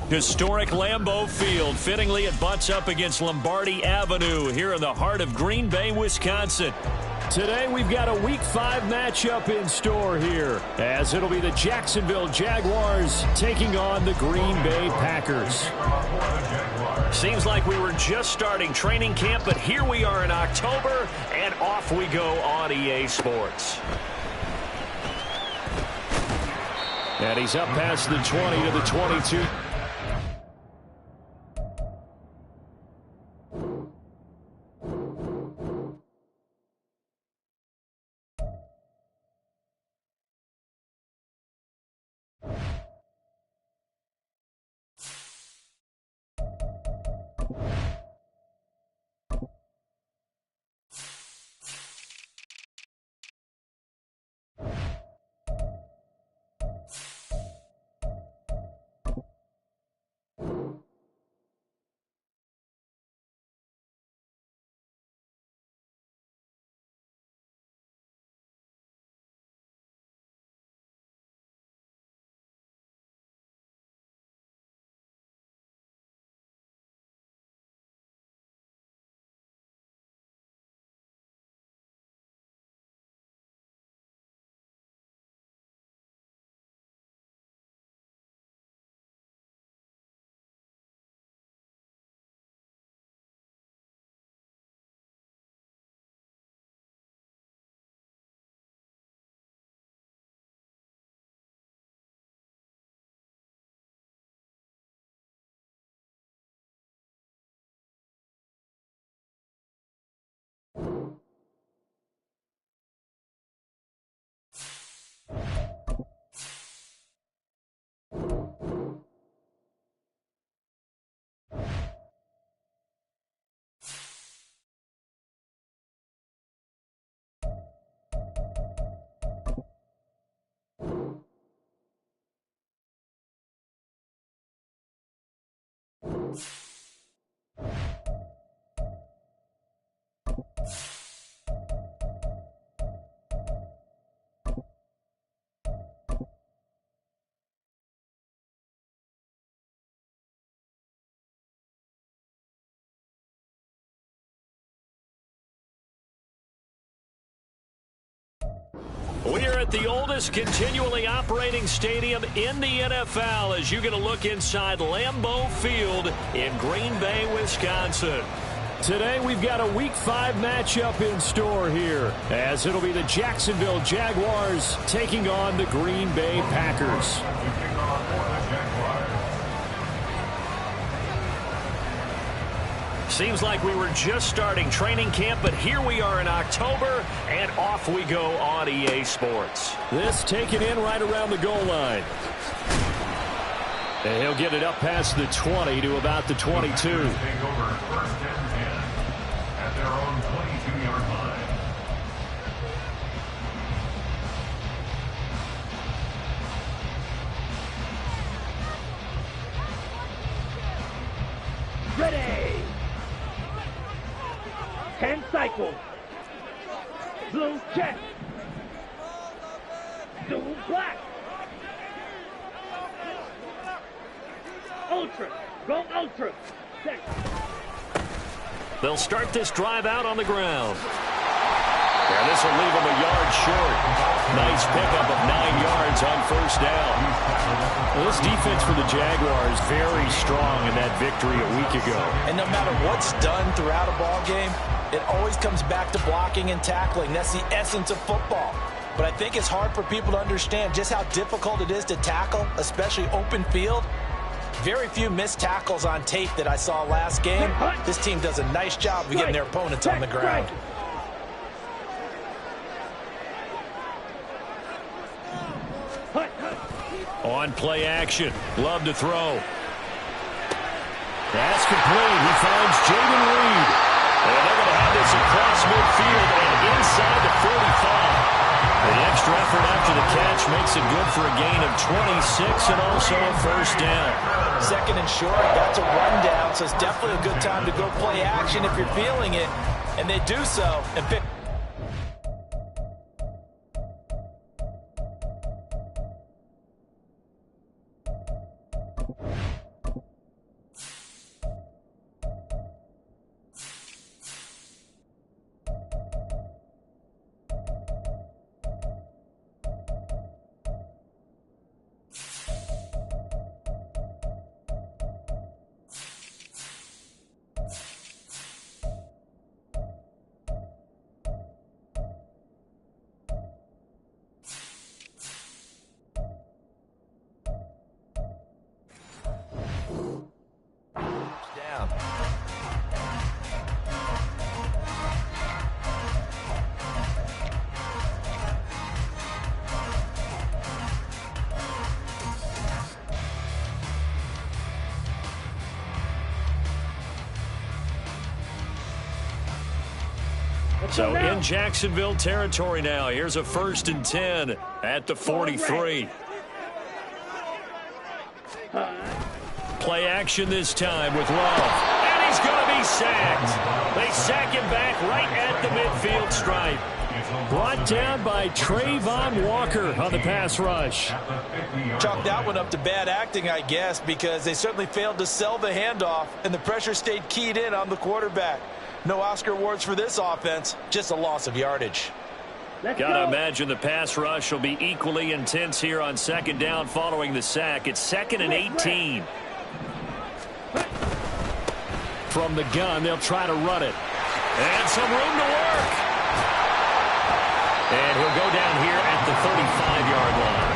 Historic Lambeau Field. Fittingly, it butts up against Lombardi Avenue here in the heart of Green Bay, Wisconsin. Today, we've got a Week 5 matchup in store here, as it'll be the Jacksonville Jaguars taking on the Green Bay Packers. Seems like we were just starting training camp, but here we are in October, and off we go on EA Sports. And he's up past the 20 to the 22. We are at the oldest continually operating stadium in the NFL as you get a look inside Lambeau Field in Green Bay, Wisconsin. Today we've got a Week 5 matchup in store here, as it'll be the Jacksonville Jaguars taking on the Green Bay Packers. Seems like we were just starting training camp, but here we are in October, and off we go on EA Sports. This taken in right around the goal line. And he'll get it up past the 20 to about the 22. Take over first and 10 at their own 22-yard line. Ready! 10 cycles. Blue check. Blue black. Ultra. Go ultra. Set. They'll start this drive out on the ground. And this will leave them a yard short. Nice pickup of 9 yards on first down. Well, this defense for the Jaguars very strong in that victory a week ago. And no matter what's done throughout a ball game, it always comes back to blocking and tackling. That's the essence of football. But I think it's hard for people to understand just how difficult it is to tackle, especially open field. Very few missed tackles on tape that I saw last game. This team does a nice job of getting their opponents on the ground. On play action. Love to throw. That's complete. He finds Jaden Reed. And they're going to have this across midfield and inside the 45. The extra effort after the catch makes it good for a gain of 26 and also a first down. Second and short, that's a rundown, so it's definitely a good time to go play action if you're feeling it. And they do so and pick. So in Jacksonville territory now. Here's a 1st and 10 at the 43. Play action this time with Love. And he's going to be sacked. They sack him back right at the midfield stripe. Brought down by Trayvon Walker on the pass rush. Chalk that one up to bad acting, I guess, because they certainly failed to sell the handoff, and the pressure stayed keyed in on the quarterback. No Oscar awards for this offense, just a loss of yardage. Gotta imagine the pass rush will be equally intense here on 2nd down following the sack. It's 2nd and 18. From the gun, they'll try to run it. And some room to work. And he'll go down here at the 35-yard line.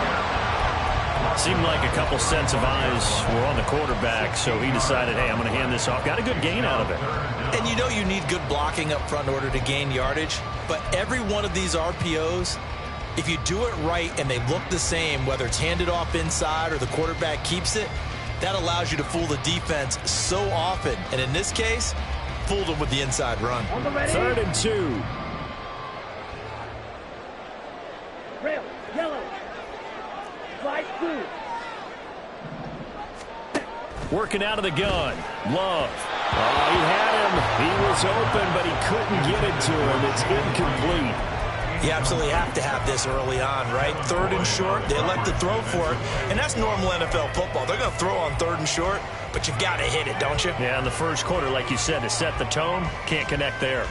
Seemed like a couple sets of eyes were on the quarterback, so he decided, hey, I'm going to hand this off. Got a good gain out of it. And you know you need good blocking up front in order to gain yardage, but every one of these RPOs, if you do it right and they look the same, whether it's handed off inside or the quarterback keeps it, that allows you to fool the defense so often. And in this case, fooled them with the inside run. 3rd and 2. Rail, yellow. Slide through. Working out of the gun. Love. Oh, he had him. He was open, but he couldn't get it to him. It's incomplete. You absolutely have to have this early on, right? 3rd and short, they elect to throw for it, and that's normal NFL football. They're going to throw on 3rd and short, but you've got to hit it, don't you? Yeah, in the first quarter, like you said, to set the tone, can't connect there.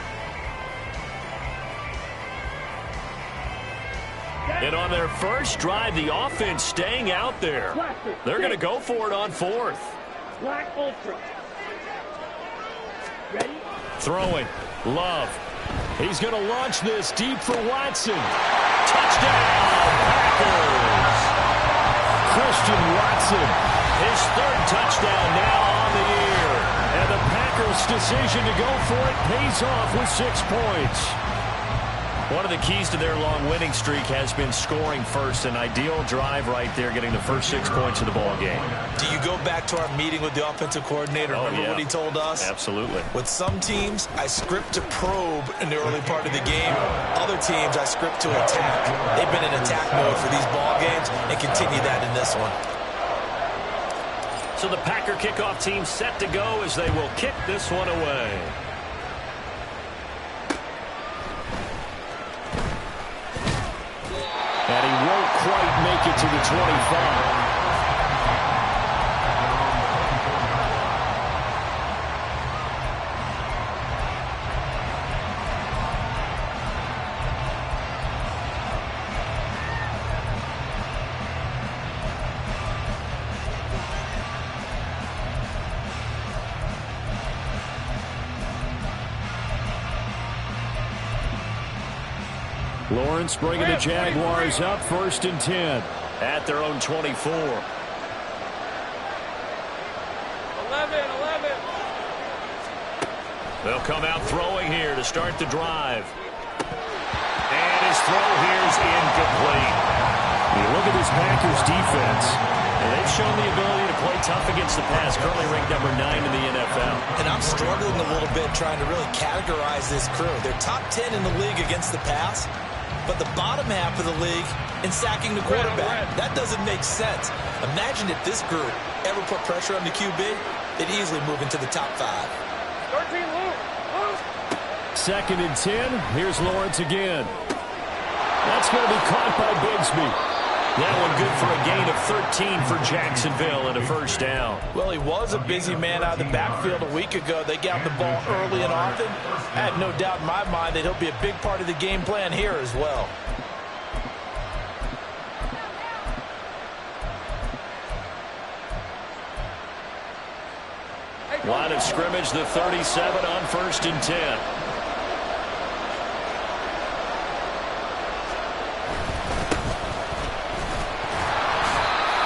And on their first drive, the offense staying out there. They're going to go for it on 4th. Black Ultra. Ready? Throwing. Love. He's going to launch this deep for Watson. Touchdown, Packers. Christian Watson, his 3rd touchdown now on the year. And the Packers' decision to go for it pays off with 6 points. One of the keys to their long winning streak has been scoring first. An ideal drive right there, getting the first 6 points of the ball game. Do you go back to our meeting with the offensive coordinator? Remember what he told us? Absolutely. With some teams, I script to probe in the early part of the game. Other teams, I script to attack. They've been in attack mode for these ball games and continue that in this one. So the Packer kickoff team set to go as they will kick this one away. And he won't quite make it to the 25. Lawrence bringing the Jaguars up 1st and 10 at their own 24. 11. They'll come out throwing here to start the drive. And his throw here is incomplete. You look at this Packers defense, and they've shown the ability to play tough against the pass, currently ranked number 9 in the NFL. And I'm struggling a little bit trying to really categorize this crew. They're top 10 in the league against the pass, but the bottom half of the league in sacking the quarterback. That doesn't make sense. Imagine if this group ever put pressure on the QB, they'd easily move into the top 5. 13, Luke. 2nd and 10. Here's Lawrence again. That's going to be caught by Bigsby. That one good for a gain of 13 for Jacksonville and a 1st down. Well, he was a busy man out of the backfield a week ago. They got the ball early and often. I have no doubt in my mind that he'll be a big part of the game plan here as well. Line of scrimmage, the 37 on 1st and 10.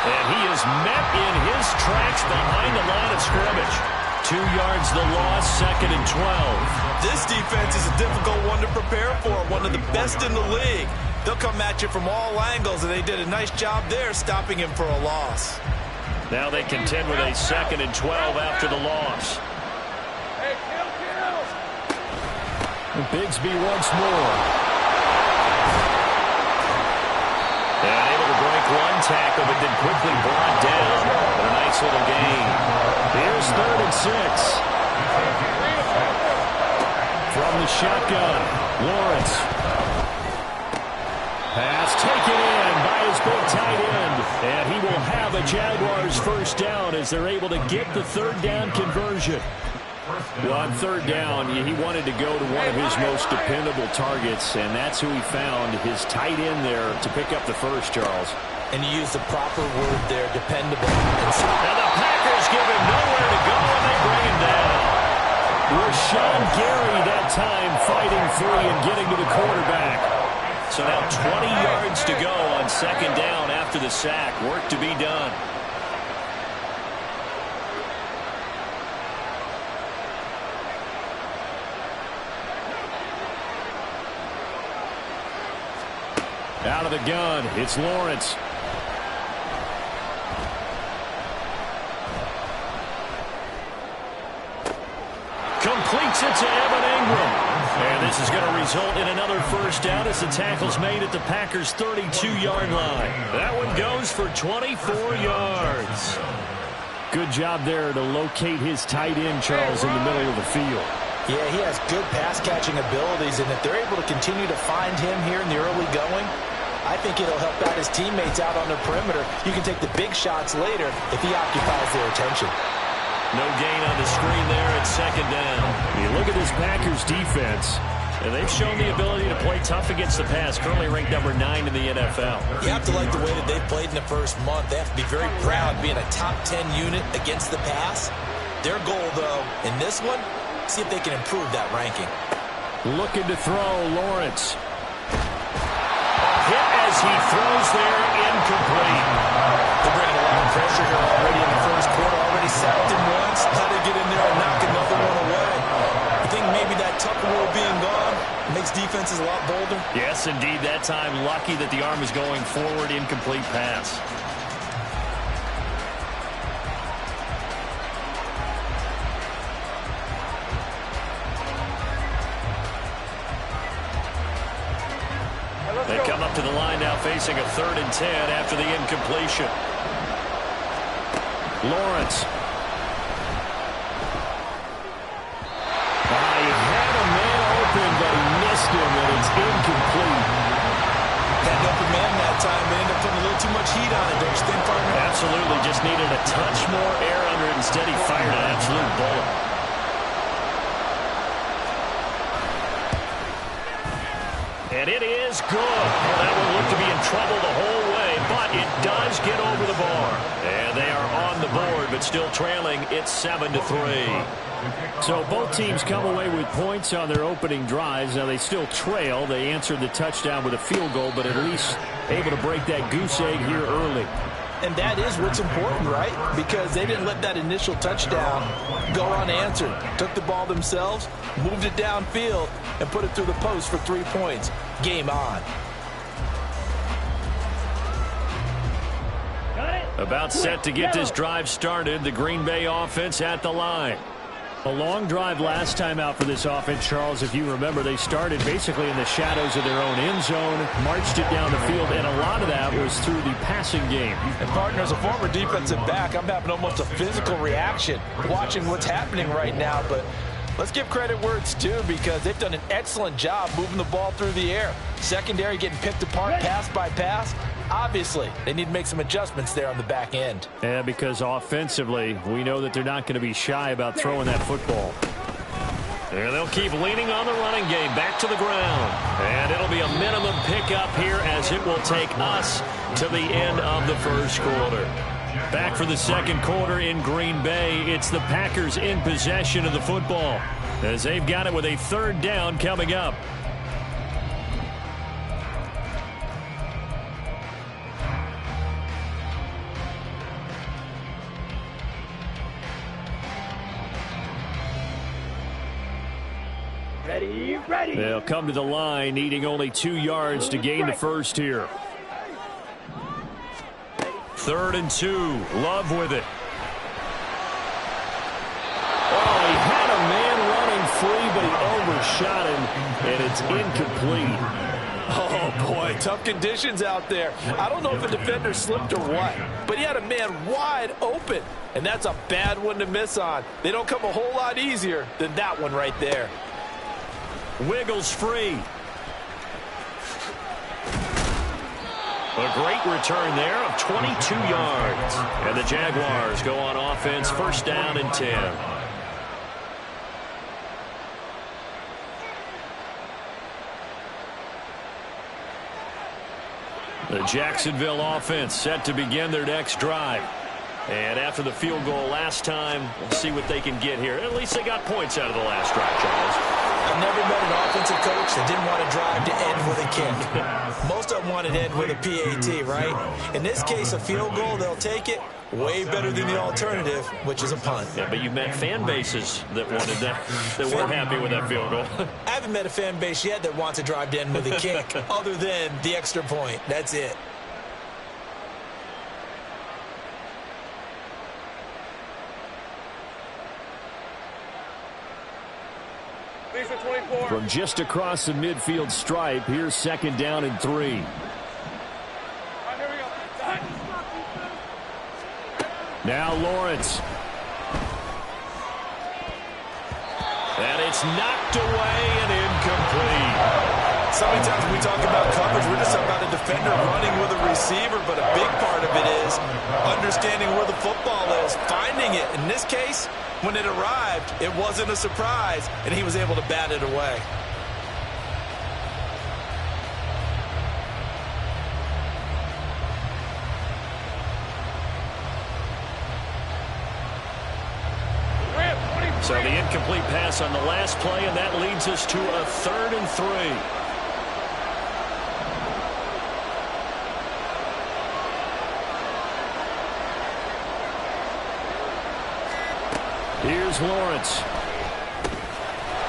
And he is met in his tracks behind the line of scrimmage. 2 yards the loss, 2nd and 12. This defense is a difficult one to prepare for, one of the best in the league. They'll come at you from all angles, and they did a nice job there stopping him for a loss. Now they contend with a 2nd and 12 after the loss. Bigsby once more. And able to break one tackle, but then quickly brought down. But a nice little gain. Here's 3rd and 6. From the shotgun, Lawrence. Pass taken in by his big tight end. And he will have a Jaguars first down as they're able to get the 3rd down conversion. Well, on 3rd down, he wanted to go to one of his most dependable targets, and that's who he found, his tight end there, to pick up the first, Charles. And he used the proper word there, dependable. And the Packers give him nowhere to go, and they bring him down. Rashawn Gary that time fighting free and getting to the quarterback. So now 20 yards to go on 2nd down after the sack. Work to be done. Out of the gun, it's Lawrence. Completes it to Evan Ingram. And this is going to result in another first down as the tackle's made at the Packers' 32-yard line. That one goes for 24 yards. Good job there to locate his tight end, Charles, in the middle of the field. Yeah, he has good pass-catching abilities, and if they're able to continue to find him here in the early going, I think it'll help out his teammates out on the perimeter. You can take the big shots later if he occupies their attention. No gain on the screen there at 2nd down. You look at this Packers defense, and they've shown the ability to play tough against the pass, currently ranked number 9 in the NFL. You have to like the way that they've played in the first month. They have to be very proud being a top 10 unit against the pass. Their goal, though, in this one, see if they can improve that ranking. Looking to throw, Lawrence. Hit as he throws there, incomplete. They're bringing a lot of pressure here already in the first quarter. Already sacked him once. How to get in there and knock another one away. I think maybe that Tucker rule being gone makes defenses a lot bolder. Yes, indeed. That time, lucky that the arm is going forward, incomplete pass. They come up to the line now facing a 3rd and 10 after the incompletion. Lawrence. He had a man open, but he missed him, and it's incomplete. Had an open man that time. They ended up putting a little too much heat on it, don't you think, partner? Absolutely. Just needed a touch more air under it. Instead, he fired an absolute bullet. And it is good. That will look to be in trouble the whole way, but it does get over the bar. And they are on the board, but still trailing. It's 7-3. So both teams come away with points on their opening drives. Now they still trail. They answered the touchdown with a field goal, but at least able to break that goose egg here early. And that is what's important, right? Because they didn't let that initial touchdown go unanswered. Took the ball themselves, moved it downfield, and put it through the post for 3 points. Game on. About set to get this drive started. The Green Bay offense at the line. A long drive last time out for this offense, Charles. If you remember, they started basically in the shadows of their own end zone, marched it down the field, and a lot of that was through the passing game. And, partner, as a former defensive back, I'm having almost a physical reaction watching what's happening right now. But let's give credit where it's due, because they've done an excellent job moving the ball through the air. Secondary getting picked apart pass by pass. Obviously, they need to make some adjustments there on the back end. Yeah, because offensively, we know that they're not going to be shy about throwing that football. There, they'll keep leaning on the running game back to the ground. And it'll be a minimum pickup here as it will take us to the end of the first quarter. Back for the second quarter in Green Bay. It's the Packers in possession of the football as they've got it with a 3rd down coming up. Ready. They'll come to the line, needing only 2 yards to gain the first here. 3rd and 2. Love with it. Oh, he had a man running free, but he overshot him, and it's incomplete. Oh, boy, tough conditions out there. I don't know if a defender slipped or what, but he had a man wide open, and that's a bad one to miss on. They don't come a whole lot easier than that one right there. Wiggles free. A great return there of 22 yards. And the Jaguars go on offense, first down and 10. The Jacksonville offense set to begin their next drive. And after the field goal last time, we'll see what they can get here. At least they got points out of the last drive, Charles. I've never met an offensive coach that didn't want to drive to end with a kick. Most of them want to end with a PAT, right? In this case, a field goal, they'll take it. Way better than the alternative, which is a punt. Yeah, but you met fan bases that wanted that, that weren't happy with that field goal. I haven't met a fan base yet that wants to drive to end with a kick, other than the extra point. That's it. From just across the midfield stripe, here's second down and 3. Now Lawrence. And it's knocked away and incomplete. So many times when we talk about coverage, we're just about a defender running with a receiver, but a big part of it is understanding where the football is, finding it. In this case, when it arrived, it wasn't a surprise, and he was able to bat it away. So the incomplete pass on the last play, and that leads us to a 3rd and 3. Here's Lawrence.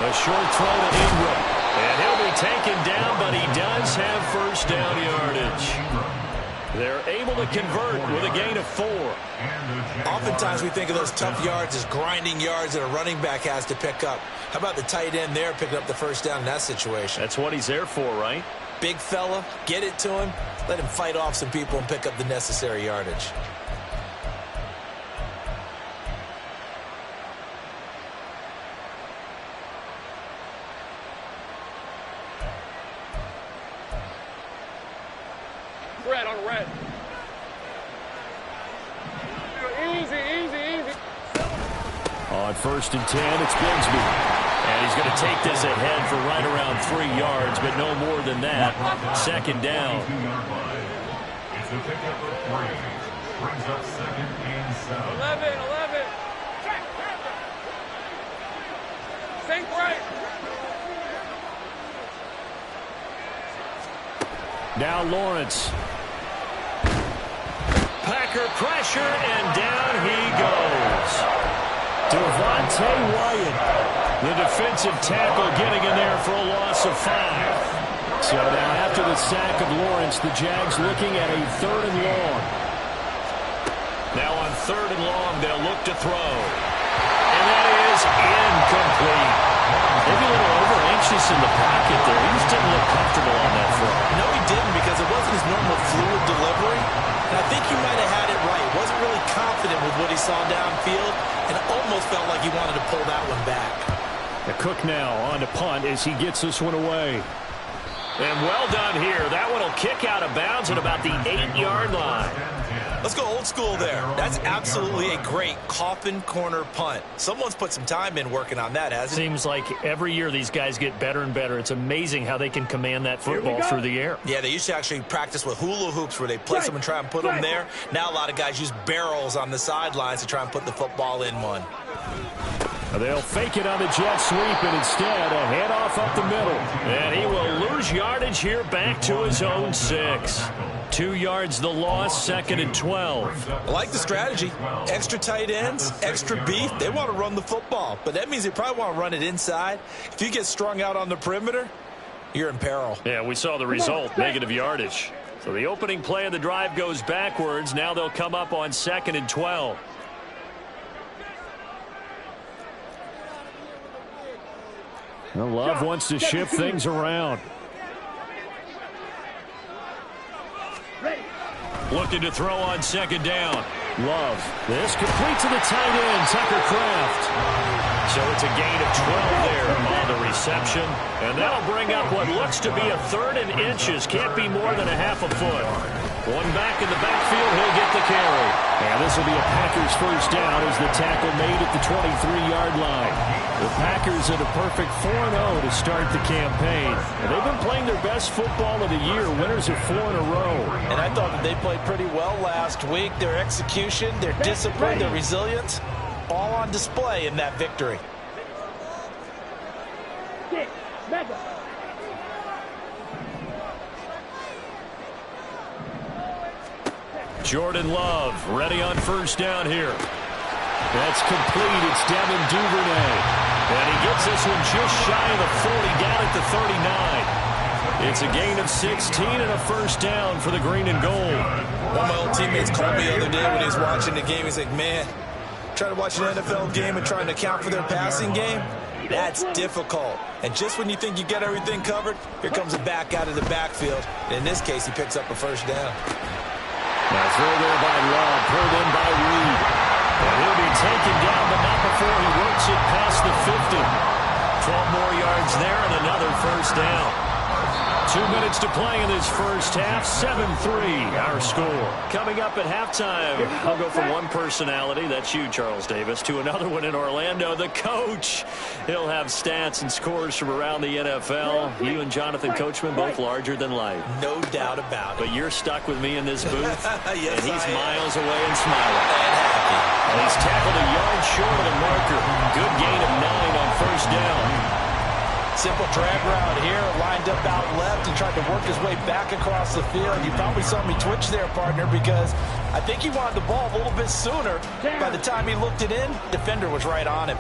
A short throw to Ingram. And he'll be taken down, but he does have first down yardage. They're able to convert with a gain of 4. Oftentimes we think of those tough yards as grinding yards that a running back has to pick up. How about the tight end there picking up the first down in that situation? That's what he's there for, right? Big fella, get it to him, let him fight off some people and pick up the necessary yardage. Red on red. Easy, easy, easy. On 1st and 10, it's Bigsby. And he's going to take this ahead for right around 3 yards, but no more than that. Second down. It's a pickup of 3. Brings up 2nd and 7. 11. Sink right. Now Lawrence. Packer pressure, and down he goes. Devontae Wyatt, the defensive tackle, getting in there for a loss of 5. So now after the sack of Lawrence, the Jags looking at a 3rd and long. Now on 3rd and long, they'll look to throw. And that is incomplete. Maybe a little over-anxious in the pocket there. He just didn't look comfortable on that throw. No, he didn't, because it wasn't his normal fluid delivery. And I think he might have had it right. Wasn't really confident with what he saw downfield, and almost felt like he wanted to pull that one back. The Cook now on to punt as he gets this one away. And well done here. That one will kick out of bounds at about the 8-yard line. Let's go old school there. That's absolutely a great coffin corner punt. Someone's put some time in working on that, hasn't it? Seems like every year these guys get better and better. It's amazing how they can command that football through the air. Yeah, they used to actually practice with hula hoops where they place them and try and put them there. Now a lot of guys use barrels on the sidelines to try and put the football in one. They'll fake it on the jet sweep, and instead a handoff up the middle. And he will lose yardage here back to his own 6. 2 yards the loss, 2nd and 12. I like the strategy. Extra tight ends, extra beef. They want to run the football, but that means they probably want to run it inside. If you get strung out on the perimeter, you're in peril. Yeah, we saw the result, negative yardage. So the opening play of the drive goes backwards. Now they'll come up on 2nd and 12. Well, Love wants to shift things around. Looking to throw on second down. Love. This complete to the tight end, Tucker Kraft. So it's a gain of 12 there on the reception. And that'll bring up what looks to be a 3rd and inches. Can't be more than a half a foot. One back in the backfield, he'll get the carry. And this will be a Packers first down as the tackle made at the 23-yard line. The Packers at a perfect 4-0 to start the campaign. And they've been playing their best football of the year, winners of 4 in a row. And I thought that they played pretty well last week. Their execution, their discipline, their resilience, all on display in that victory. Jordan Love ready on first down here. That's complete. It's Devin Duvernay. And he gets this one just shy of the 40, down at the 39. It's a gain of 16 and a first down for the green and gold. One of my old teammates called me the other day when he was watching the game. He's like, man, trying to watch an NFL game and trying to account for their passing game, that's difficult. And just when you think you get everything covered, here comes a back out of the backfield. In this case, he picks up a first down. Now throw there by Love, pulled in by Reed. And he'll be taken down, but not before he works it past the 50. 12 more yards there and another first down. 2 minutes to play in this first half. 7-3 our score. Coming up at halftime, I'll go from one personality, that's you, Charles Davis, to another one in Orlando, the coach. He'll have stats and scores from around the NFL. You and Jonathan Coachman both larger than life. No doubt about it. But you're stuck with me in this booth, yes, and he's miles away and smiling. And he's tackled a yard short of the marker. Good gain of 9 on first down. Simple drag route here, lined up out left and tried to work his way back across the field. You probably saw me twitch there, partner, because I think he wanted the ball a little bit sooner. By the time he looked it in, defender was right on him.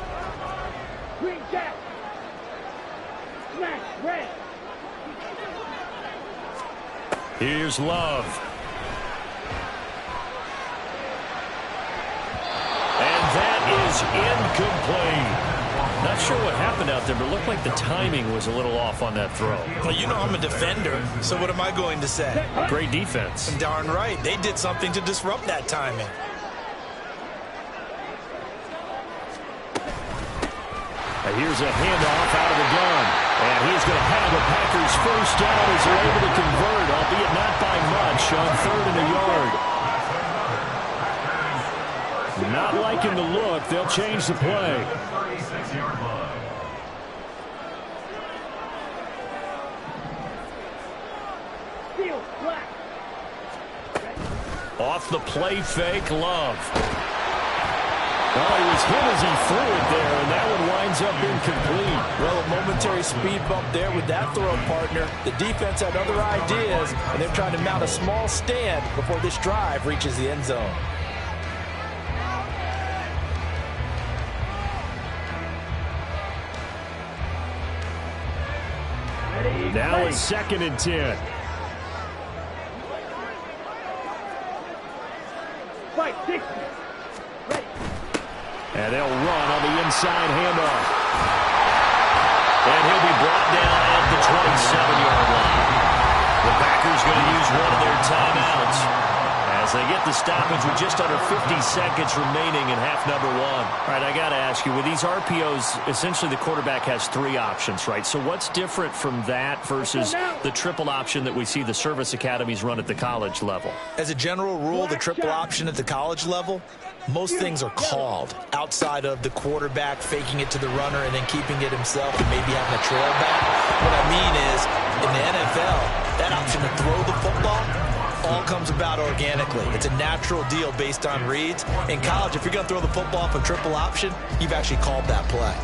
Green jack. Smash, red. Here's Love. And that is incomplete. Not sure what happened out there, but it looked like the timing was a little off on that throw. Well, you know I'm a defender, so what am I going to say? Great defense. Darn right. They did something to disrupt that timing. Here's a handoff out of the gun. And he's going to have the Packers first down as they're able to convert, albeit not by much, on 3rd and a yard. Not liking the look. They'll change the play. Off the play fake, Love. Well, he was hit as he threw it there, and that one winds up incomplete. Well, a momentary speed bump there with that throw, partner. The defense had other ideas, and they're trying to mount a small stand before this drive reaches the end zone. Now it's 2nd and 10. Fight, 6. And they'll run on the inside handoff. And he'll be brought down at the 27-yard line. The Packers going to use one of their timeouts as they get the stoppage with just under 50 seconds remaining in half number 1. All right, I got to ask you, with these RPOs, essentially the quarterback has 3 options, right? So what's different from that versus the triple option that we see the service academies run at the college level? As a general rule, the triple option at the college level, most things are called outside of the quarterback faking it to the runner and then keeping it himself and maybe having a trail back. What I mean is, in the NFL, that option to throw the football all comes about organically. It's a natural deal based on reads. In college, if you're going to throw the football off a triple option, you've actually called that play.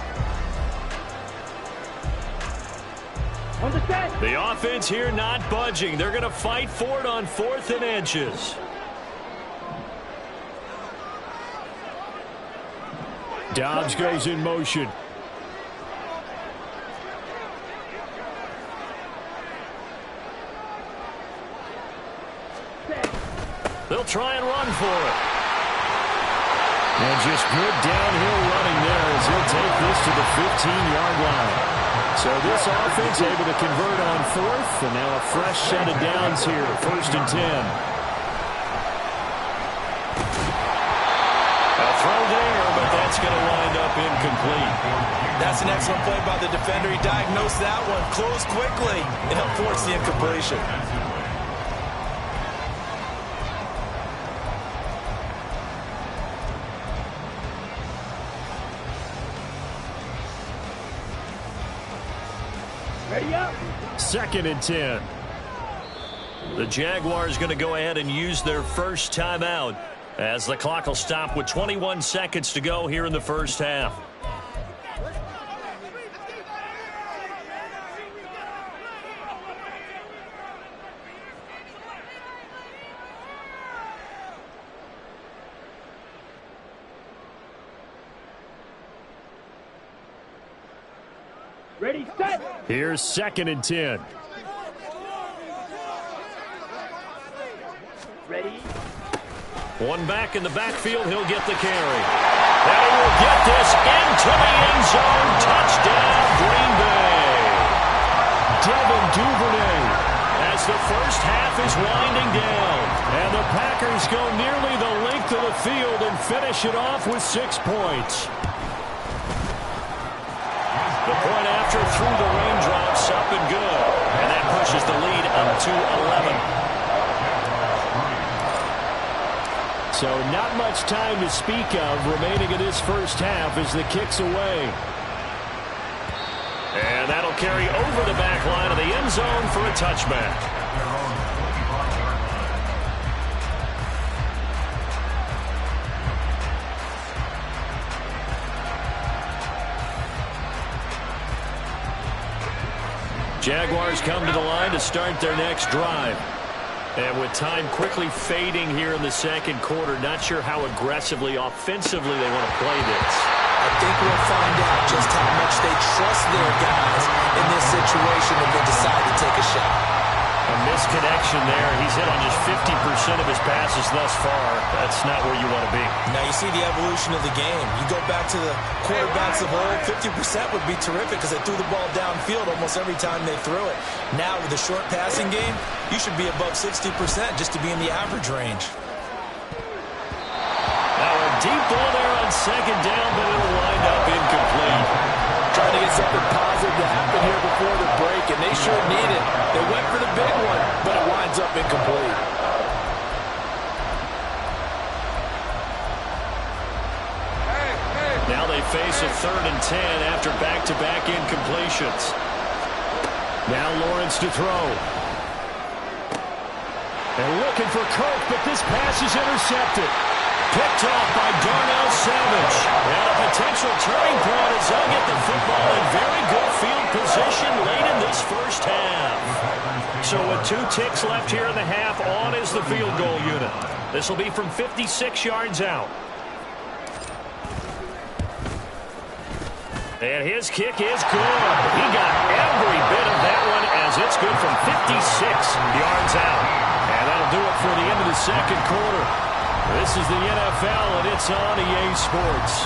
Understand? The offense here not budging. They're going to fight for it on 4th and inches. Dobbs goes in motion. They'll try and run for it. And just good downhill running there as he'll take this to the 15-yard line. So this offense able to convert on fourth, and now a fresh set of downs here, 1st and 10. A throw there, but that's going to wind up incomplete. That's an excellent play by the defender. He diagnosed that one, closed quickly, and helped force the incompletion. Ready up. 2nd and 10. The Jaguars going to go ahead and use their first timeout as the clock will stop with 21 seconds to go here in the first half. Ready, set. Here's 2nd and 10. Ready. One back in the backfield, he'll get the carry. And he will get this into the end zone. Touchdown, Green Bay. Devin Duvernay as the first half is winding down. And the Packers go nearly the length of the field and finish it off with 6 points. The point after through the raindrops, up and good. And that pushes the lead up to 11. So not much time to speak of remaining in this first half as the kick's away. And that'll carry over the back line of the end zone for a touchback. Jaguars come to the line to start their next drive. And with time quickly fading here in the second quarter, not sure how aggressively, offensively they want to play this. I think we'll find out just how much they trust their guys in this situation if they decide to take a shot. A misconnection there. He's hit on just 50% of his passes thus far. That's not where you want to be. Now you see the evolution of the game. You go back to the quarterbacks of old, 50% would be terrific because they threw the ball downfield almost every time they threw it. Now with the short passing game, you should be above 60% just to be in the average range. Now a deep ball there on 2nd down, but it'll wind up incomplete. Trying to get something positive to happen here before the break, and they sure need it. They went for the big one, but it winds up incomplete. Now they face a 3rd and 10 after back-to-back incompletions. Now Lawrence to throw. And looking for Kirk, but this pass is intercepted. Picked off by Darnell Savage. And a potential turning point as they'll get the football in very good field position late in this first half. So with 2 ticks left here in the half, on is the field goal unit. This will be from 56 yards out. And his kick is good. He got every bit of that one as it's good from 56 yards out. And that'll do it for the end of the second quarter. This is the NFL, and it's on EA Sports.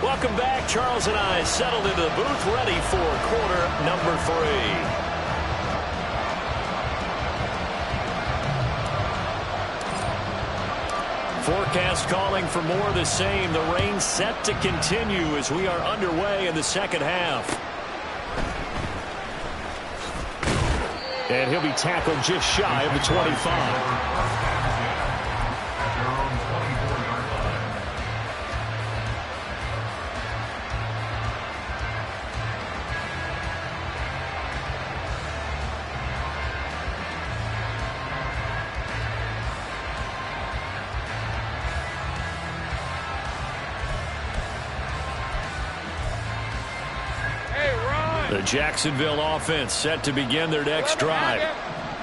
Welcome back. Charles and I settled into the booth, ready for quarter number 3. Forecast calling for more of the same. The rain set to continue as we are underway in the second half. And he'll be tackled just shy of the 25. The Jacksonville offense set to begin their next drive.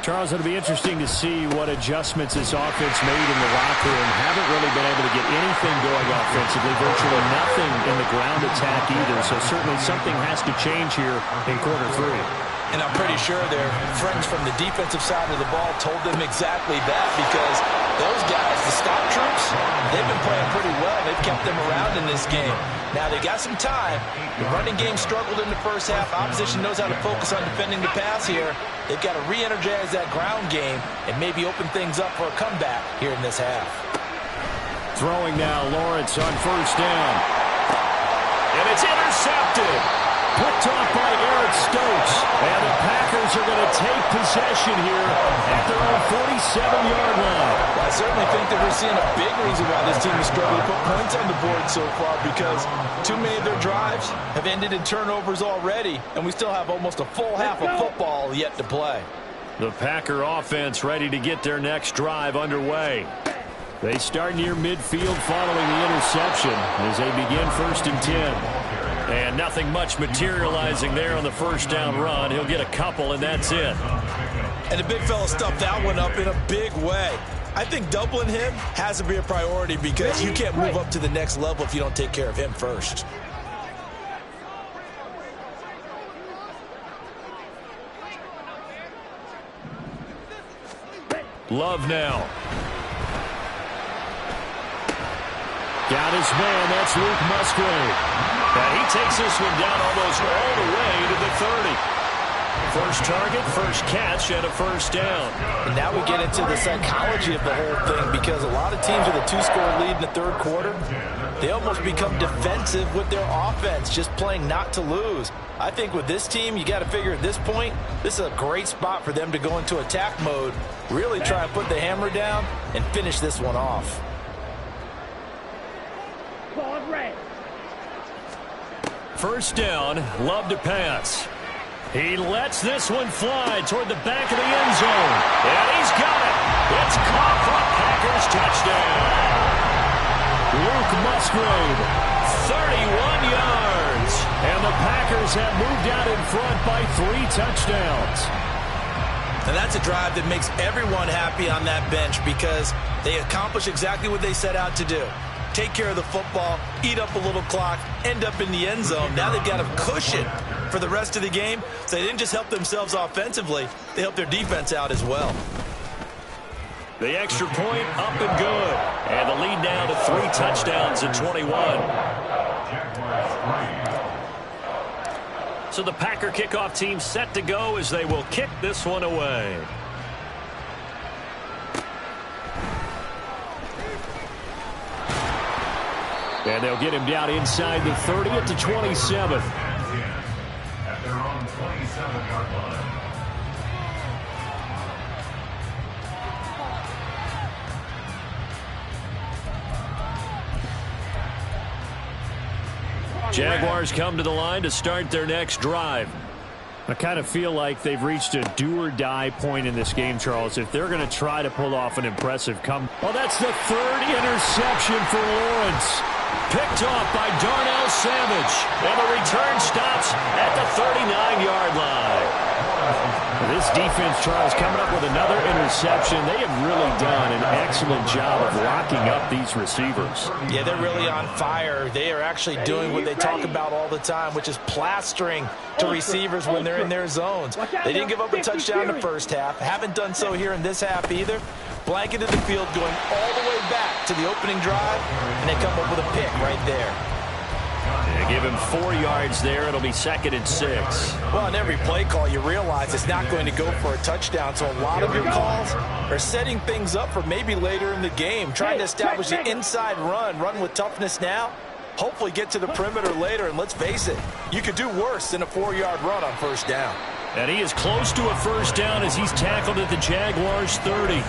Charles, it'll be interesting to see what adjustments this offense made in the locker room. Haven't really been able to get anything going offensively, virtually nothing in the ground attack either. So certainly something has to change here in quarter 3. And I'm pretty sure their friends from the defensive side of the ball told them exactly that, because those guys, the stop troops, they've been playing pretty well. They've kept them around in this game. Now they got some time. The running game struggled in the first half. Opposition knows how to focus on defending the pass here. They've got to re-energize that ground game and maybe open things up for a comeback here in this half. Throwing now, Lawrence on first down. And it's intercepted. Picked off by Eric Stokes. And the Packers are going to take possession here at their own 47-yard line. Well, I certainly think that we're seeing a big reason why this team is struggling to put points on the board so far, because too many of their drives have ended in turnovers already, and we still have almost a full half of football yet to play. The Packer offense ready to get their next drive underway. They start near midfield following the interception as they begin 1st and 10. And nothing much materializing there on the first down run. He'll get a couple, and that's it. And the big fella stuffed that one up in a big way. I think doubling him has to be a priority, because you can't move up to the next level if you don't take care of him first. Love now. Got his man. That's Luke Musgrave. And he takes this one down almost all the way to the 30. First target, first catch, and a first down. And now we get into the psychology of the whole thing, because a lot of teams with a 2-score lead in the third quarter, they almost become defensive with their offense, just playing not to lose. I think with this team, you got to figure at this point, this is a great spot for them to go into attack mode, really try and put the hammer down and finish this one off. Ball red. First down, Love to pass. He lets this one fly toward the back of the end zone. And he's got it. It's caught for a Packers touchdown. Luke Musgrave, 31 yards. And the Packers have moved out in front by 3 touchdowns. And that's a drive that makes everyone happy on that bench, because they accomplish exactly what they set out to do. Take care of the football, eat up a little clock, end up in the end zone. Now they've got a cushion for the rest of the game. So they didn't just help themselves offensively, they helped their defense out as well. The extra point up and good. And the lead now to 3 touchdowns in 21. So the Packer kickoff team set to go as they will kick this one away. And they'll get him down inside the 30 at the 27. At their own 27-yard line. Jaguars come to the line to start their next drive. I kind of feel like they've reached a do-or-die point in this game, Charles, if they're going to try to pull off an impressive comeback. Well, that's the 3rd interception for Lawrence. Picked off by Darnell Savage. And the return stops at the 39-yard line. This defense, Charles, coming up with another interception. They have really done an excellent job of locking up these receivers. Yeah, they're really on fire. They are actually doing what they talk about all the time, which is plastering to receivers when they're in their zones. They didn't give up a touchdown in the first half. Haven't done so here in this half either. Blanketed the field, going all the way back to the opening drive, and they come up with a pick right there. They give him 4 yards there. It'll be 2nd and 6. Well, on every play call, you realize it's not going to go for a touchdown, so a lot of your calls are setting things up for maybe later in the game, trying to establish the inside run with toughness now, hopefully get to the perimeter later, and let's face it, you could do worse than a 4-yard run on first down. And he is close to a first down as he's tackled at the Jaguars' 30.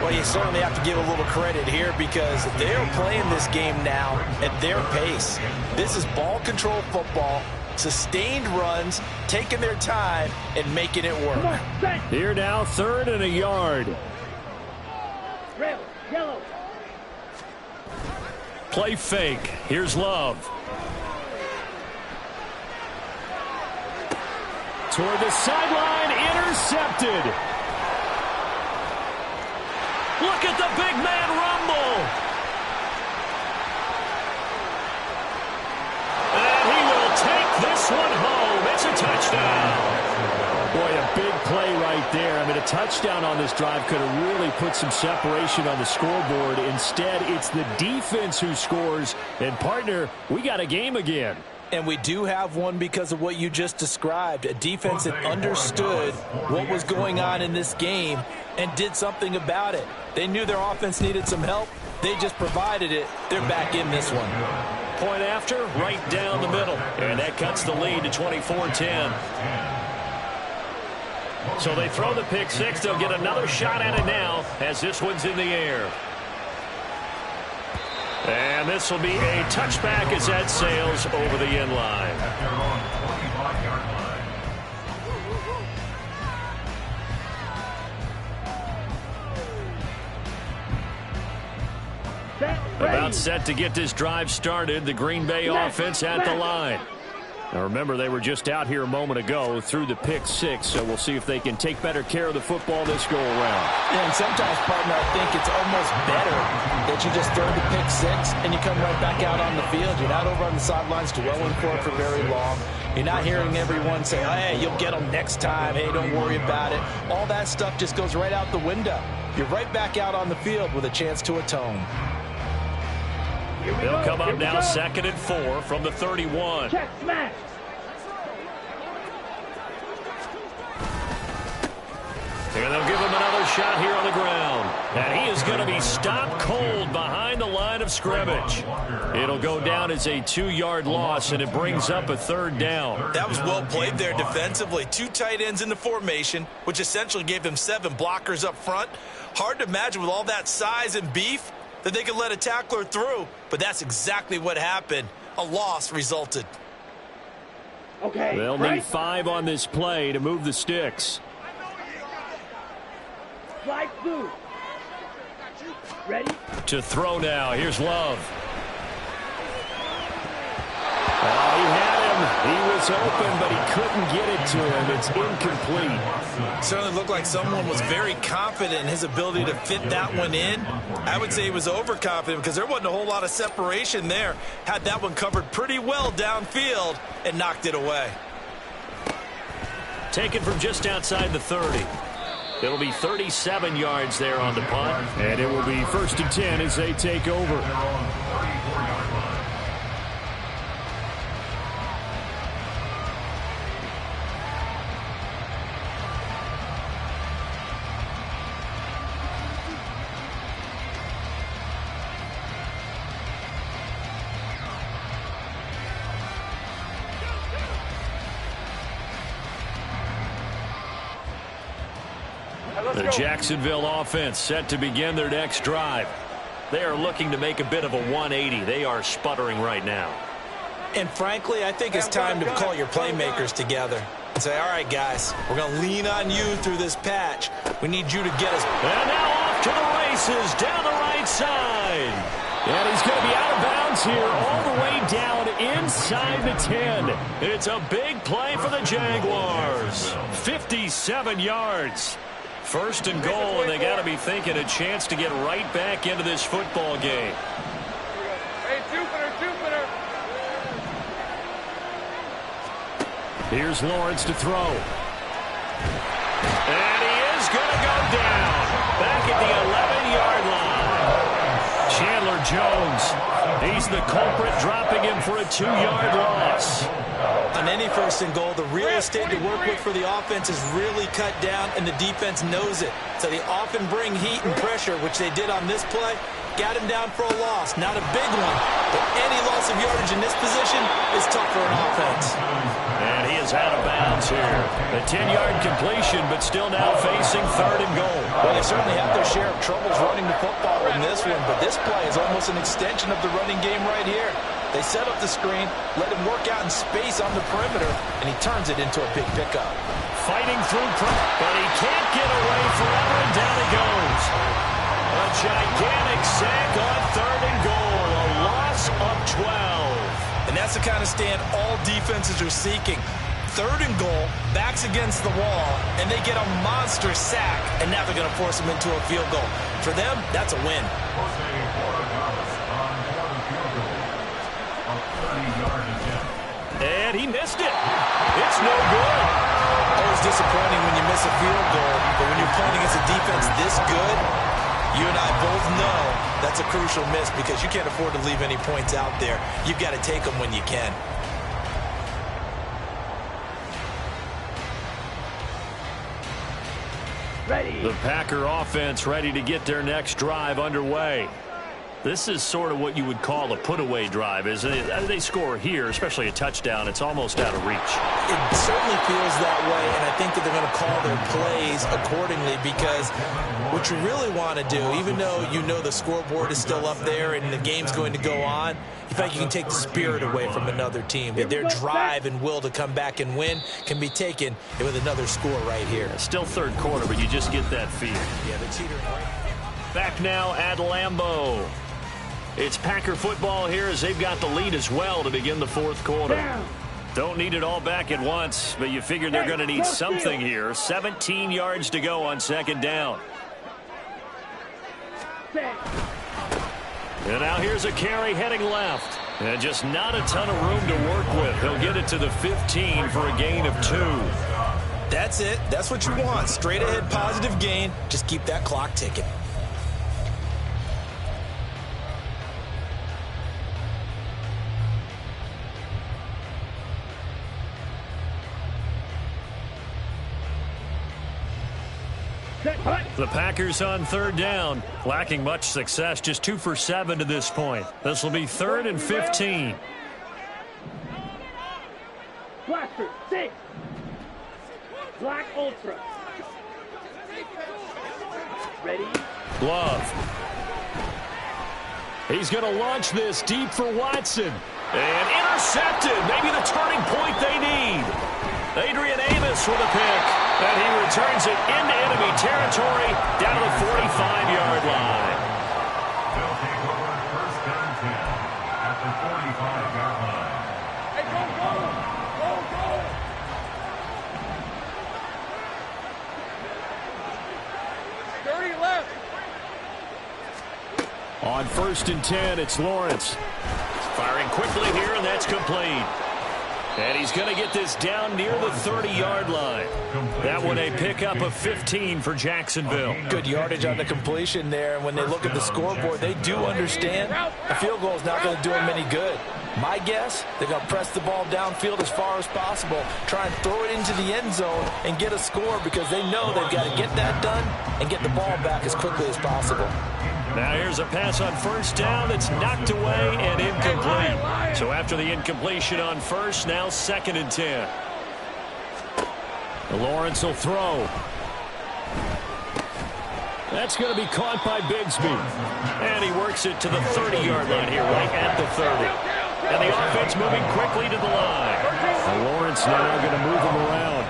Well, you certainly have to give a little credit here, because they are playing this game now at their pace. This is ball control football, sustained runs, taking their time and making it work. Here now, 3rd and a yard. Red, yellow. Play fake. Here's Love. Toward the sideline, intercepted. Look at the big man rumble. right there. I mean, a touchdown on this drive could have really put some separation on the scoreboard. Instead, it's the defense who scores. And, partner, we got a game again. And we do have one because of what you just described. A defense that understood what was going on in this game and did something about it. They knew their offense needed some help. They just provided it. They're back in this one. Point after, right down the middle. And that cuts the lead to 24-10. So they throw the pick six. They'll get another shot at it now as this one's in the air. And this will be a touchback as that sails over the end line. About set to get this drive started. The Green Bay offense at the line. Now remember, they were just out here a moment ago through the pick six, so we'll see if they can take better care of the football this go around. Yeah, and sometimes, partner, I think it's almost better that you just throw the pick six and you come right back out on the field. You're not over on the sidelines dwelling for very long. You're not hearing everyone say, hey, you'll get them next time. Hey, don't worry about it. All that stuff just goes right out the window. You're right back out on the field with a chance to atone. They'll come up now 2nd and 4 from the 31. Check smash. And they'll give him another shot here on the ground. And he is going to be stopped cold behind the line of scrimmage. It'll go down as a 2-yard loss, and it brings up a 3rd down. That was well played there defensively. 2 tight ends in the formation, which essentially gave them 7 blockers up front. Hard to imagine with all that size and beef that they could let a tackler through, but that's exactly what happened. A loss resulted. Okay. They'll need 5 on this play to move the sticks. Slide through. Ready? To throw now. Here's Love. Oh, he had him. He was open, but he couldn't get it to him. It's incomplete. Certainly looked like someone was very confident in his ability to fit that one in. I would say he was overconfident because there wasn't a whole lot of separation there. Had that one covered pretty well downfield and knocked it away. Taken from just outside the 30. It'll be 37 yards there on the punt. And it will be 1st and 10 as they take over. The Jacksonville offense set to begin their next drive. They are looking to make a bit of a 180. They are sputtering right now. And frankly, I think it's time to call your playmakers together and say, all right, guys, we're going to lean on you through this patch. We need you to get us. And now off to the races down the right side. And he's going to be out of bounds here all the way down inside the 10. It's a big play for the Jaguars. 57 yards. 1st and goal, and they got to be thinking a chance to get right back into this football game. Hey, Jupiter. Here's Lawrence to throw. And he is going to go down. Back at the 11-yard line. Chandler Jones. He's the culprit, dropping him for a 2-yard loss. On any 1st and goal, the real estate to work with for the offense is really cut down, and the defense knows it. So they often bring heat and pressure, which they did on this play. Got him down for a loss. Not a big one, but any loss of yardage in this position is tough for an offense. And he is out of bounds here. A 10-yard completion, but still now facing 3rd and goal. Well, they certainly have their share of troubles running the football in this one, but this play is almost an extension of the running game right here. They set up the screen, let him work out in space on the perimeter, and he turns it into a big pickup. Fighting through, but he can't get away forever, and down he goes. A gigantic sack on 3rd and goal, a loss of 12. And that's the kind of stand all defenses are seeking. 3rd and goal, backs against the wall, and they get a monster sack, and now they're going to force him into a field goal. For them, that's a win. And he missed it. It's no good. Always disappointing when you miss a field goal, but when you're playing against a defense this good, you and I both know that's a crucial miss because you can't afford to leave any points out there. You've got to take them when you can. Ready. The Packer offense ready to get their next drive underway. This is sort of what you would call a put-away drive, isn't it? They score here, especially a touchdown. It's almost out of reach. It certainly feels that way, and I think that they're going to call their plays accordingly because what you really want to do, even though you know the scoreboard is still up there and the game's going to go on, in fact, you can take the spirit away from another team. Their drive and will to come back and win can be taken with another score right here. Still third quarter, but you just get that feel. Yeah, they're teetering right. Back now at Lambeau. It's Packer football here as they've got the lead as well to begin the fourth quarter. Don't need it all back at once, but you figure they're going to need something here. 17 yards to go on second down. And now here's a carry heading left. And just not a ton of room to work with. He'll get it to the 15 for a gain of 2. That's it. That's what you want. Straight ahead positive gain. Just keep that clock ticking. The Packers on third down, lacking much success, just 2 for 7 to this point. This will be 3rd and 15. Blaster, 6. Black Ultra. Ready? Glove. He's going to launch this deep for Watson. And intercepted. Maybe the turning point they need. Adrian Amos with a pick. And he returns it into enemy territory down to the 45-yard line. They'll take over first down 10 at the 45-yard line. Hey, go, go! Go, go! Dirty left. On 1st and 10, it's Lawrence. Firing quickly here, and that's complete. And he's going to get this down near the 30-yard line. That one a pickup of 15 for Jacksonville. Good yardage on the completion there. And when they look at the scoreboard, they do understand a field goal is not going to do them any good. My guess, they're going to press the ball downfield as far as possible, try and throw it into the end zone and get a score because they know they've got to get that done and get the ball back as quickly as possible. Now here's a pass on first down that's knocked away and incomplete. So after the incompletion on first, now 2nd and 10. Lawrence will throw. That's going to be caught by Bigsby. And he works it to the 30-yard line here, right at the 30. And the offense moving quickly to the line. And Lawrence now going to move him around.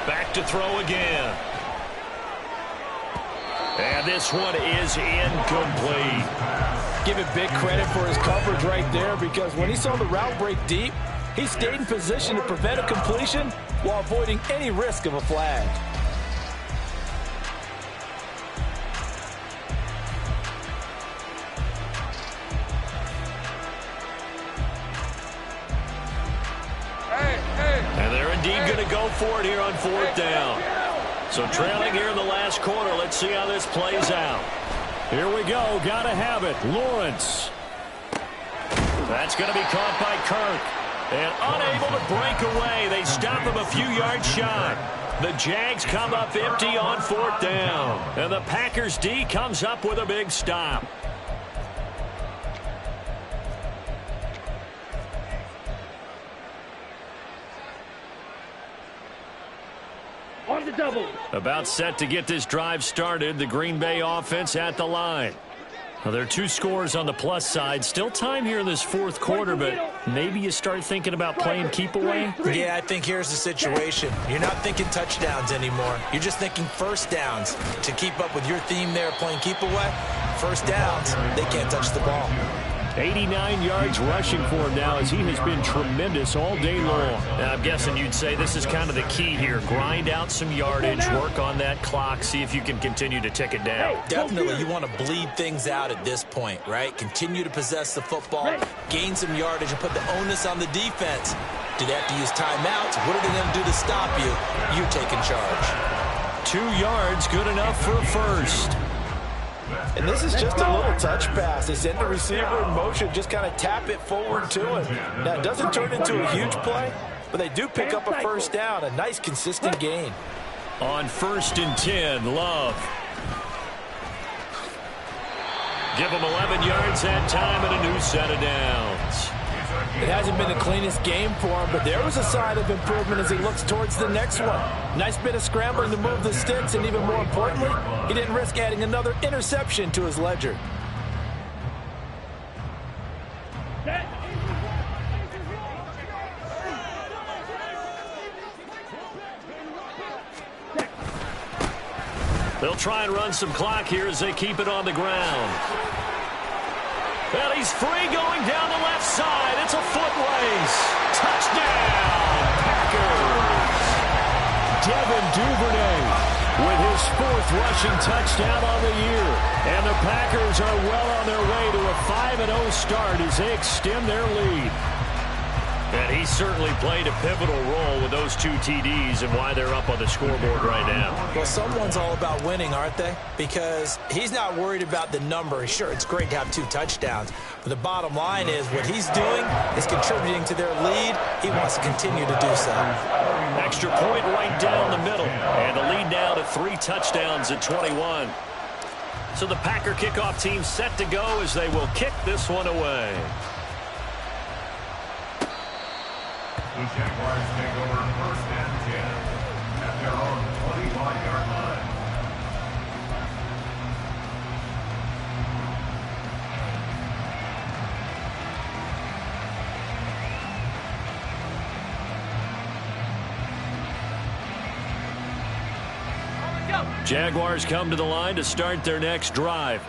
Back to throw again. And this one is incomplete. Give it big credit for his coverage right there because when he saw the route break deep, he stayed in position to prevent a completion while avoiding any risk of a flag. And they're indeed going to go for it here on 4th down. So trailing here in the last quarter. Let's see how this plays out. Here we go. Got to have it. Lawrence. That's going to be caught by Kirk. And unable to break away. They stop him a few yards shy. The Jags come up empty on 4th down. And the Packers D comes up with a big stop. On the double. About set to get this drive started. The Green Bay offense at the line. Well, there are 2 scores on the plus side. Still time here in this 4th quarter, but maybe you start thinking about playing keep away. Yeah, I think here's the situation. You're not thinking touchdowns anymore. You're just thinking first downs. To keep up with your theme there, playing keep away, first downs, they can't touch the ball. 89 yards rushing for him now as he has been tremendous all day long. Now, I'm guessing you'd say this is kind of the key here. Grind out some yardage, work on that clock, see if you can continue to tick it down. Definitely, you want to bleed things out at this point, right? Continue to possess the football, gain some yardage, and put the onus on the defense. Do they have to use timeouts? What are they going to do to stop you? You taking charge. 2 yards, good enough for a first. And this is just a little touch pass. They send the receiver in motion, just kind of tap it forward to him. Now, it doesn't turn into a huge play, but they do pick up a first down, a nice, consistent gain. On 1st and 10, Love. Give him 11 yards that time and a new set of downs. It hasn't been the cleanest game for him, but there was a sign of improvement as he looks towards the next one. Nice bit of scrambling to move the sticks, and even more importantly, he didn't risk adding another interception to his ledger. They'll try and run some clock here as they keep it on the ground. Well, he's free going down the left side. It's a foot race. Touchdown, Packers. Devin Duvernay with his 4th rushing touchdown on the year. And the Packers are well on their way to a 5-0 start as they extend their lead. And he certainly played a pivotal role with those 2 TDs and why they're up on the scoreboard right now. Well, someone's all about winning, aren't they? Because he's not worried about the number. Sure, it's great to have 2 touchdowns. But the bottom line is what he's doing is contributing to their lead. He wants to continue to do so. Extra point right down the middle. And the lead now to 3 touchdowns at 21. So the Packer kickoff team set to go as they will kick this one away. The Jaguars take over 1st and 10 at their own 25-yard line. Jaguars come to the line to start their next drive.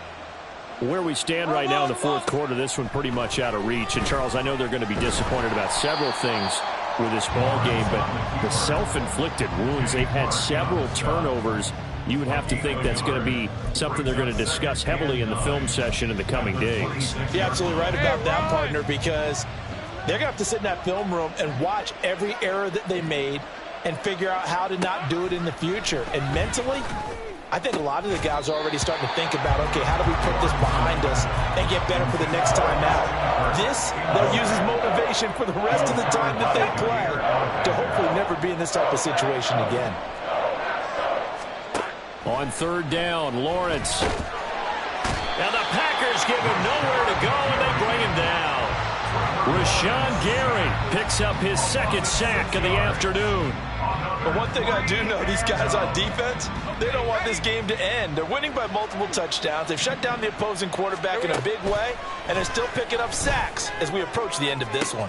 Where we stand right now in the 4th quarter, this one pretty much out of reach. And, Charles, I know they're going to be disappointed about several things with this ball game, but the self-inflicted wounds, they've had several turnovers. You would have to think that's going to be something they're going to discuss heavily in the film session in the coming days. You're absolutely right about that, partner, because they're going to have to sit in that film room and watch every error that they made and figure out how to not do it in the future. And mentally, I think a lot of the guys are already starting to think about, okay, how do we put this behind us and get better for the next time out? This, they'll use as motivation for the rest of the time that they play to hopefully never be in this type of situation again. On 3rd down, Lawrence. Now the Packers give him nowhere to go, and they bring him down. Rashawn Gary picks up his 2nd sack of the afternoon. But one thing I do know, these guys on defense, they don't want this game to end. They're winning by multiple touchdowns. They've shut down the opposing quarterback in a big way, and they're still picking up sacks as we approach the end of this one.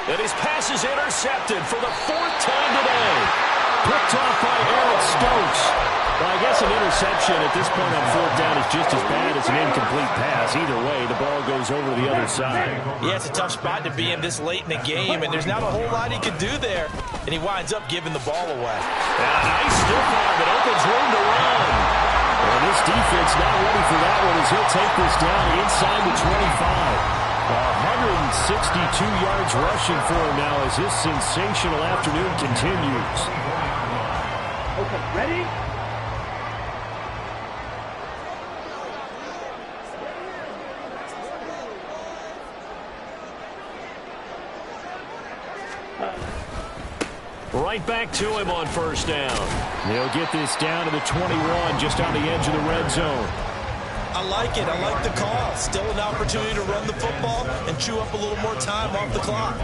And his pass is intercepted for the 4th time today. Picked off by Eric Stokes. Well, I guess an interception at this point on 4th down is just as bad as an incomplete pass. Either way, the ball goes over to the other side. Yeah, it's a tough spot to be in this late in the game, and there's not a whole lot he could do there, and he winds up giving the ball away. And a nice stiff arm. It opens room to run. And this defense not ready for that one as he'll take this down inside the 25. 162 yards rushing for him now as this sensational afternoon continues. Okay, ready? Right back to him on 1st down. They'll get this down to the 21, just on the edge of the red zone. I like it. I like the call. Still an opportunity to run the football and chew up a little more time off the clock.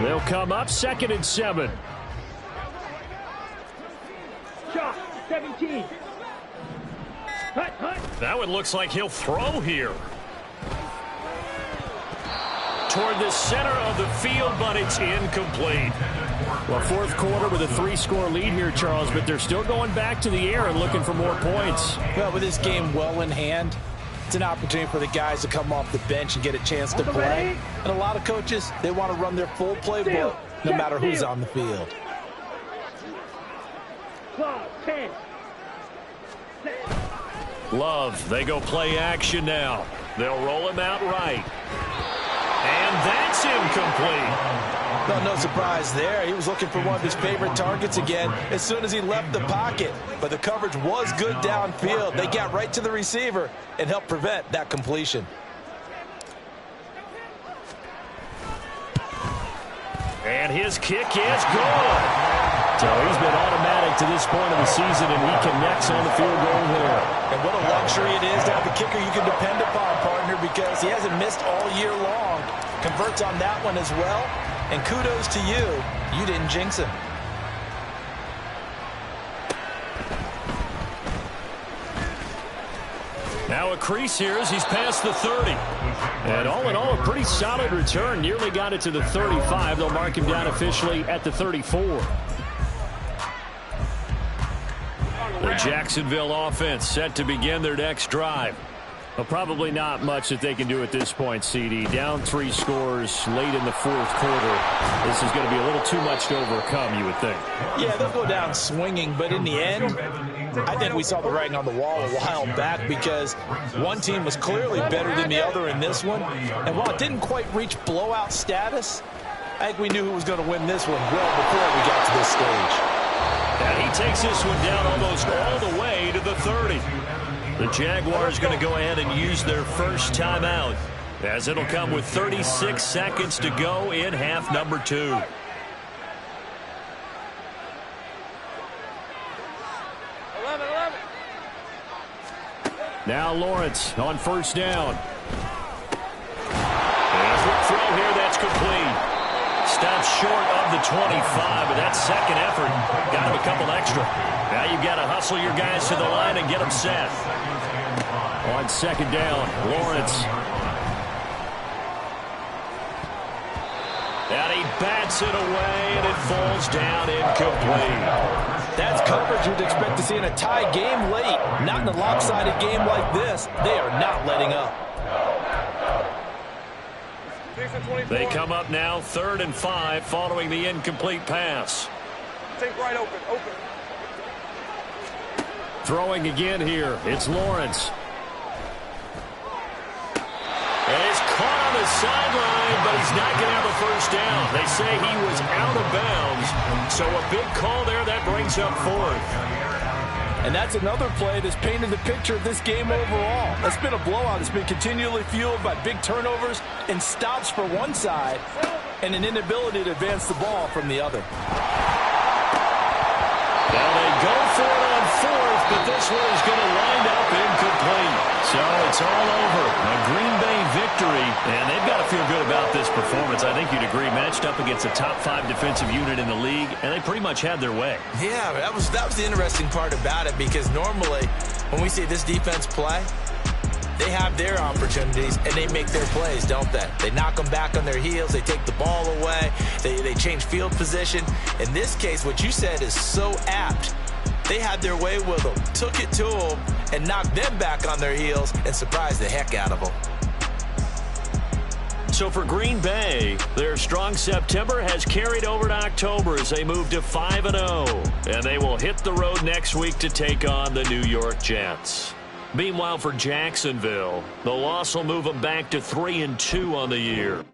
They'll come up 2nd and 7. Shot, 17. Hut, hut. That one looks like he'll throw here. Toward the center of the field, but it's incomplete. Well, 4th quarter with a 3-score lead here, Charles, but they're still going back to the air and looking for more points. Well, with this game well in hand, it's an opportunity for the guys to come off the bench and get a chance to play. And a lot of coaches, they want to run their full playbook no matter who's on the field. 10. Love, they go play action now. They'll roll him out right. And that's incomplete. Well, no surprise there. He was looking for one of his favorite targets again as soon as he left the pocket. But the coverage was good downfield. They got right to the receiver and helped prevent that completion. And his kick is good. So he's been automatic to this point of the season, and he connects on the field goal here. And what a luxury it is to have a kicker you can depend upon, partner, because he hasn't missed all year long. Converts on that one as well. And kudos to you. You didn't jinx him. Now a crease here as he's past the 30. And all in all, a pretty solid return. Nearly got it to the 35. They'll mark him down officially at the 34. The Jacksonville offense set to begin their next drive. Well, probably not much that they can do at this point, CD. Down 3 scores late in the 4th quarter. This is going to be a little too much to overcome, you would think. Yeah, they'll go down swinging, but in the end, I think we saw the writing on the wall a while back because one team was clearly better than the other in this one. And while it didn't quite reach blowout status, I think we knew who was going to win this one well before we got to this stage. And he takes this one down almost all the way to the 30. The Jaguars going to go ahead and use their first timeout, as it'll come with 36 seconds to go in half number 2. 11. Now Lawrence on first down. And a quick throw here, that's complete. Stops short of the 25, but that second effort got him a couple extra. Now you've got to hustle your guys to the line and get them set. On second down, Lawrence. And he bats it away, and it falls down incomplete. That's coverage you'd expect to see in a tie game late. Not in a lopsided game like this. They are not letting up. They come up now 3rd and 5 following the incomplete pass. Take right open. Throwing again here. It's Lawrence. And he's caught on the sideline, but he's not going to have a first down. They say he was out of bounds. So a big call there that brings up 4th. And that's another play that's painted the picture of this game overall. It's been a blowout. It's been continually fueled by big turnovers and stops for one side and an inability to advance the ball from the other. Now they go for it on 4th, but this one is going to wind up incomplete. So it's all over. A Green Bay victory, and they've got to feel good about this performance. I think you'd agree, matched up against a top 5 defensive unit in the league, and they pretty much had their way. Yeah, that was the interesting part about it, because normally when we see this defense play, they have their opportunities and they make their plays, don't they? They knock them back on their heels. They take the ball away. They change field position. In this case, what you said is so apt. They had their way with them, took it to them, and knocked them back on their heels and surprised the heck out of them. So for Green Bay, their strong September has carried over to October as they move to 5-0. And they will hit the road next week to take on the New York Jets. Meanwhile, for Jacksonville, the loss will move them back to 3-2 on the year.